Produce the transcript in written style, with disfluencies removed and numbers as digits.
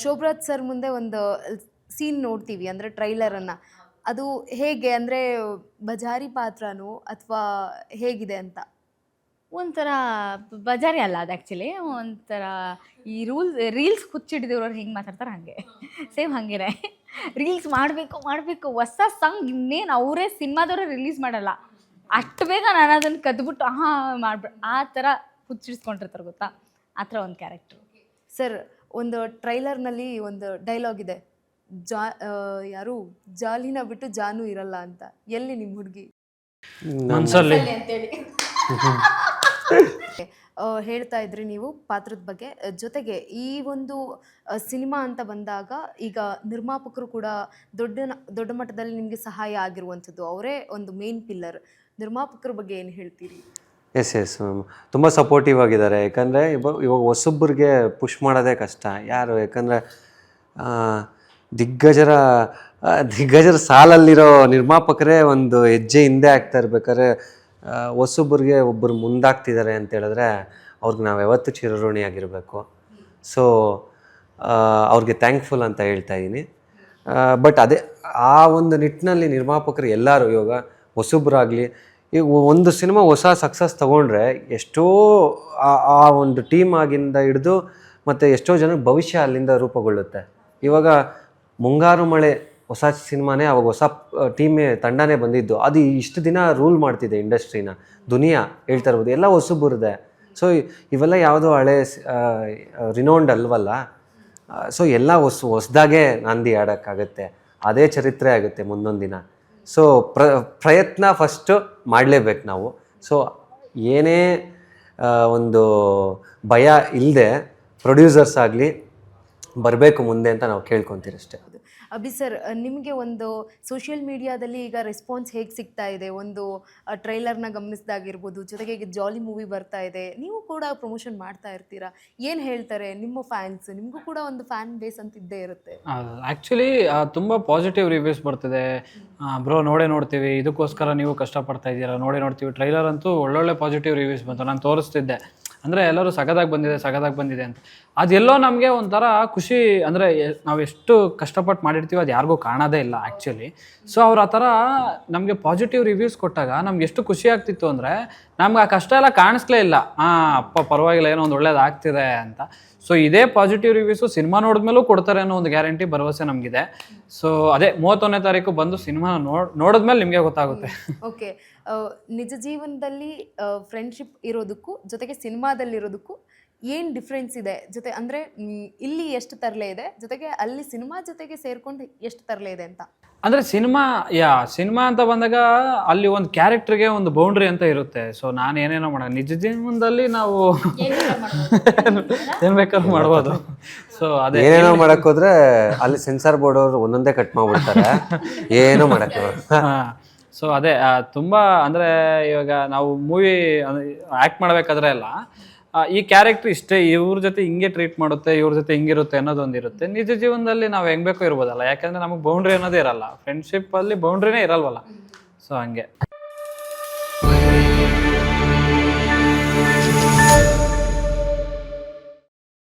Sobhraj sir ಮುಂದೆ ಒಂದು scene ನೋಡ್ತೀವಿ ಅಂದರೆ ಟ್ರೈಲರನ್ನು. ಅದು ಹೇಗೆ ಅಂದರೆ ಬಜಾರಿ ಪಾತ್ರನೋ ಅಥವಾ ಹೇಗಿದೆ ಅಂತ? ಒಂಥರ ಬಜಾರಿ ಅಲ್ಲ ಅದು ಆ್ಯಕ್ಚುಲಿ ಒಂಥರ ಈ ರೀಲ್ಸ್ ಹುಚ್ಚಿಡಿದವ್ರು ಹೆಂಗೆ ಮಾತಾಡ್ತಾರೆ ಹಾಗೆ ಸೇಮ್ ಹಾಗೇನೆ. ರೀಲ್ಸ್ ಮಾಡಬೇಕು ಹೊಸ ಸಾಂಗ್ ಇನ್ನೇನು ಅವರೇ ಸಿನಿಮಾದವರೇ ರಿಲೀಸ್ ಮಾಡಲ್ಲ, ಅಷ್ಟು ಬೇಗ ನಾನು ಅದನ್ನು ಕದ್ಬಿಟ್ಟು ಮಾಡ್ಬಿಟ್ಟು ಆ ಥರ ಹುಚ್ಚಿಡಿಸ್ಕೊಂಡಿರ್ತಾರೆ ಗೊತ್ತಾ, ಆ ಥರ ಒಂದು ಕ್ಯಾರೆಕ್ಟ್ರು. ಸರ್, ಒಂದು ಟ್ರೈಲರ್ನಲ್ಲಿ ಒಂದು ಡೈಲಾಗ್ ಇದೆ, ಯಾರು ಜಾಲಿನ ಬಿಟ್ಟು ಜಾನು ಇರಲ್ಲ ಅಂತ. ಎಲ್ಲಿ ನಿಮ್ಮ ಹುಡುಗಿ ಮನ್ಸಲ್ಲಿ ಅಂತೇಳಿ ಹೇಳ್ತಾ ಇದ್ರಿ ನೀವು ಪಾತ್ರದ ಬಗ್ಗೆ. ಜೊತೆಗೆ ಈ ಒಂದು ಸಿನಿಮಾ ಅಂತ ಬಂದಾಗ ಈಗ ನಿರ್ಮಾಪಕರು ಕೂಡ ದೊಡ್ಡ ಮಟ್ಟದಲ್ಲಿ ನಿಮಗೆ ಸಹಾಯ ಆಗಿರುವಂಥದ್ದು, ಅವರೇ ಒಂದು ಮೇನ್ ಪಿಲ್ಲರ್. ನಿರ್ಮಾಪಕರ ಬಗ್ಗೆ ಏನು ಹೇಳ್ತೀರಿ? ಎಸ್ ಮ್ಯಾಮ್, ತುಂಬ ಸಪೋರ್ಟಿವ್ ಆಗಿದ್ದಾರೆ. ಯಾಕಂದರೆ ಇವಾಗ ಹೊಸೊಬ್ಬರಿಗೆ ಪುಷ್ ಮಾಡೋದೇ ಕಷ್ಟ. ಯಾರು? ಯಾಕಂದರೆ ದಿಗ್ಗಜರ ಸಾಲಲ್ಲಿರೋ ನಿರ್ಮಾಪಕರೇ ಒಂದು ಹೆಜ್ಜೆ ಹಿಂದೆ ಆಗ್ತಾ ಇರ್ಬೇಕಾದ್ರೆ ಹೊಸೊಬ್ಬರಿಗೆ ಒಬ್ಬರು ಮುಂದಾಗ್ತಿದ್ದಾರೆ ಅಂತ ಹೇಳಿದ್ರೆ ಅವ್ರಿಗೆ ನಾವು ಯಾವತ್ತೂ ಚಿರಋಣಿಯಾಗಿರಬೇಕು. ಸೊ ಅವ್ರಿಗೆ ಥ್ಯಾಂಕ್ಫುಲ್ ಅಂತ ಹೇಳ್ತಾ ಇದ್ದೀನಿ. ಬಟ್ ಅದೇ ಆ ಒಂದು ನಿಟ್ಟಿನಲ್ಲಿ ನಿರ್ಮಾಪಕರು ಎಲ್ಲರೂ ಇವಾಗ ಹೊಸೊಬ್ಬರಾಗಲಿ, ಈಗ ಒಂದು ಸಿನಿಮಾ ಹೊಸ ಸಕ್ಸಸ್ ತೊಗೊಂಡ್ರೆ ಎಷ್ಟೋ ಆ ಒಂದು ಟೀಮ್ ಆಗಿಂದ ಹಿಡಿದು ಮತ್ತು ಎಷ್ಟೋ ಜನಕ್ಕೆ ಭವಿಷ್ಯ ಅಲ್ಲಿಂದ ರೂಪುಗೊಳ್ಳುತ್ತೆ. ಇವಾಗ ಮುಂಗಾರು ಮಳೆ ಹೊಸ ಸಿನಿಮಾನೇ, ಅವಾಗ ಹೊಸ ತಂಡನೇ ಬಂದಿದ್ದು, ಅದು ಇಷ್ಟು ದಿನ ರೂಲ್ ಮಾಡ್ತಿದೆ ಇಂಡಸ್ಟ್ರಿನ. ದುನಿಯಾ ಹೇಳ್ತಾ ಇರ್ಬೋದು, ಎಲ್ಲ ಹೊಸಬರದೆ. ಸೊ ಇವೆಲ್ಲ ಯಾವುದೋ ಹಳೆ ರಿನೌಂಡ್ ಅಲ್ವಲ್ಲ. ಸೊ ಎಲ್ಲ ಹೊಸದಾಗೆ ನಾಂದಿ ಆಡೋಕ್ಕಾಗತ್ತೆ, ಅದೇ ಚರಿತ್ರೆ ಆಗುತ್ತೆ ಮುಂದೊಂದು ದಿನ. ಸೊ ಪ್ರಯತ್ನ ಫಸ್ಟು ಮಾಡಲೇಬೇಕು ನಾವು. ಸೊ ಏನೇ ಒಂದು ಭಯ ಇಲ್ಲದೆ ಪ್ರೊಡ್ಯೂಸರ್ಸ್ ಆಗಲಿ ಬರಬೇಕು ಮುಂದೆ ಅಂತ ನಾವು ಕೇಳ್ಕೊತೀರಿ ಅಷ್ಟೇ. ಅಭಿ ಸರ್, ನಿಮಗೆ ಒಂದು ಸೋಷಿಯಲ್ ಮೀಡಿಯಾದಲ್ಲಿ ಈಗ ರೆಸ್ಪಾನ್ಸ್ ಹೇಗೆ ಸಿಗ್ತಾ ಇದೆ? ಒಂದು ಟ್ರೈಲರ್ನ ಗಮನಿಸಿದಾಗಿರ್ಬೋದು, ಜೊತೆಗೆ ಈಗ ಜಾಲಿ ಮೂವಿ ಬರ್ತಾ ಇದೆ, ನೀವು ಕೂಡ ಪ್ರಮೋಷನ್ ಮಾಡ್ತಾ ಇರ್ತೀರಾ. ಏನು ಹೇಳ್ತಾರೆ ನಿಮ್ಮ ಫ್ಯಾನ್ಸ್? ನಿಮಗೂ ಕೂಡ ಒಂದು ಫ್ಯಾನ್ ಬೇಸ್ ಅಂತ ಇದ್ದೇ ಇರುತ್ತೆ. ಆ್ಯಕ್ಚುಲಿ ತುಂಬ ಪಾಸಿಟಿವ್ ರಿವ್ಯೂಸ್ ಬರ್ತಿದೆ. ಬ್ರೋ ನೋಡ್ತೀವಿ, ಇದಕ್ಕೋಸ್ಕರ ನೀವು ಕಷ್ಟಪಡ್ತಾ ಇದ್ದೀರಾ, ನೋಡ್ತೀವಿ. ಟ್ರೈಲರ್ ಅಂತೂ ಒಳ್ಳೊಳ್ಳೆ ಪಾಸಿಟಿವ್ ರಿವ್ಯೂಸ್ ಬಂತು. ನಾನು ತೋರಿಸ್ತಿದ್ದೆ, ಅಂದರೆ ಎಲ್ಲರೂ ಸಗದಾಗಿ ಬಂದಿದೆ ಅಂತ. ಅದೆಲ್ಲೋ ನಮಗೆ ಒಂಥರ ಖುಷಿ. ಅಂದರೆ ನಾವು ಎಷ್ಟು ಕಷ್ಟಪಟ್ಟು ಮಾಡಿರ್ತೀವಿ ಅದು ಯಾರಿಗೂ ಕಾಣೋದೇ ಇಲ್ಲ ಆ್ಯಕ್ಚುಲಿ. ಸೊ ಅವ್ರು ಆ ಥರ ನಮಗೆ ಪಾಸಿಟಿವ್ ರಿವ್ಯೂಸ್ ಕೊಟ್ಟಾಗ ನಮ್ಗೆ ಎಷ್ಟು ಖುಷಿ ಆಗ್ತಿತ್ತು ಅಂದರೆ ನಮ್ಗೆ ಆ ಕಷ್ಟ ಎಲ್ಲ ಕಾಣಿಸ್ಲೇ ಇಲ್ಲ. ಅಪ್ಪ ಪರವಾಗಿಲ್ಲ, ಏನೋ ಒಂದು ಒಳ್ಳೇದು ಆಗ್ತಿದೆ ಅಂತ. ಸೊ ಇದೇ ಪಾಸಿಟಿವ್ ರಿವ್ಯೂಸು ಸಿನಿಮಾ ನೋಡಿದ್ಮೇಲೂ ಕೊಡ್ತಾರೆ ಅನ್ನೋ ಒಂದು ಗ್ಯಾರಂಟಿ, ಭರವಸೆ ನಮಗಿದೆ. ಸೊ ಅದೇ 31ನೇ ತಾರೀಕು ಬಂದು ಸಿನಿಮಾ ನೋಡಿದ್ಮೇಲೆ ನಿಮಗೆ ಗೊತ್ತಾಗುತ್ತೆ. ಓಕೆ, ನಿಜ ಜೀವನದಲ್ಲಿ ಫ್ರೆಂಡ್ಶಿಪ್ ಇರೋದಕ್ಕೂ ಜೊತೆಗೆ ಸಿನಿಮಾದಲ್ಲಿರೋದಕ್ಕೂ ಏನು ಡಿಫ್ರೆನ್ಸ್ ಇದೆ? ಜೊತೆ ಅಂದರೆ ಇಲ್ಲಿ ಎಷ್ಟು ತರಲೆ ಇದೆ, ಜೊತೆಗೆ ಅಲ್ಲಿ ಸಿನಿಮಾ ಜೊತೆಗೆ ಸೇರ್ಕೊಂಡು ಎಷ್ಟು ತರಲೆ ಇದೆ ಅಂತ? ಅಂದರೆ ಸಿನಿಮಾ ಅಂತ ಬಂದಾಗ ಅಲ್ಲಿ ಒಂದು ಕ್ಯಾರೆಕ್ಟರ್ಗೆ ಒಂದು ಬೌಂಡ್ರಿ ಅಂತ ಇರುತ್ತೆ. ಸೊ ನಾನು ಏನೇನೋ ನಿಜ ಜೀವನದಲ್ಲಿ ನಾವು ಏನು ಬೇಕಾದ್ರೂ ಮಾಡ್ಬೋದು. ಸೊ ಅದೇ ಏನೇನೋ ಮಾಡಕ್ ಹೋದ್ರೆ ಅಲ್ಲಿ ಸೆನ್ಸಾರ್ ಬೋರ್ಡ್ ಅವರು ಒಂದೊಂದೇ ಕಟ್ ಮಾಡ್ಬಿಡ್ತಾರೆ, ಏನೋ ಮಾಡಕ್ಕೆ. ಸೊ ಅದೇ ತುಂಬ ಅಂದರೆ ಇವಾಗ ನಾವು ಮೂವಿ ಆ್ಯಕ್ಟ್ ಮಾಡಬೇಕಾದ್ರೆ ಎಲ್ಲ ಈ ಕ್ಯಾರೆಕ್ಟರ್ ಇಷ್ಟೇ, ಇವ್ರ ಜೊತೆ ಹಿಂಗೆ ಟ್ರೀಟ್ ಮಾಡುತ್ತೆ, ಇವ್ರ ಜೊತೆ ಹಿಂಗಿರುತ್ತೆ ಅನ್ನೋದೊಂದಿರುತ್ತೆ. ನಿಜ ಜೀವನದಲ್ಲಿ ನಾವು ಹೆಂಗೆ ಬೇಕೋ ಇರ್ಬೋದಲ್ಲ, ಯಾಕಂದರೆ ನಮಗೆ ಬೌಂಡ್ರಿ ಅನ್ನೋದೇ ಇರಲ್ಲ. ಫ್ರೆಂಡ್ಶಿಪ್ಪಲ್ಲಿ ಬೌಂಡ್ರಿನೇ ಇರಲ್ವಲ್ಲ. ಸೊ ಹಂಗೆ